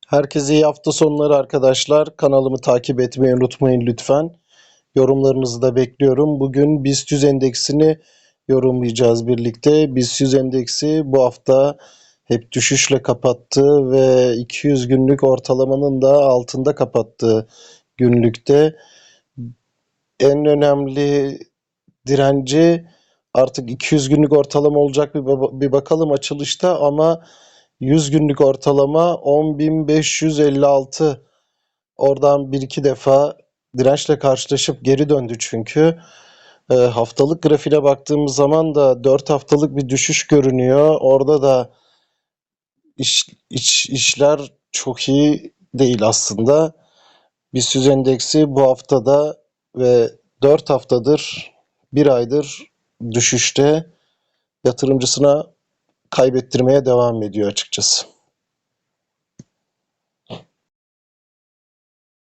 Herkese iyi hafta sonları arkadaşlar. Kanalımı takip etmeyi unutmayın lütfen. Yorumlarınızı da bekliyorum. Bugün BIST 100 endeksini yorumlayacağız birlikte. BIST 100 endeksi bu hafta hep düşüşle kapattı ve 200 günlük ortalamanın da altında kapattığı günlükte. En önemli direnci artık 200 günlük ortalama olacak bir bakalım açılışta, ama 100 günlük ortalama 10.556. Oradan bir iki defa dirençle karşılaşıp geri döndü çünkü. Haftalık grafiğe baktığımız zaman da 4 haftalık bir düşüş görünüyor. Orada da işler çok iyi değil aslında. BIST 100 endeksi bu haftada ve 4 haftadır, bir aydır düşüşte, yatırımcısına kaybettirmeye devam ediyor açıkçası.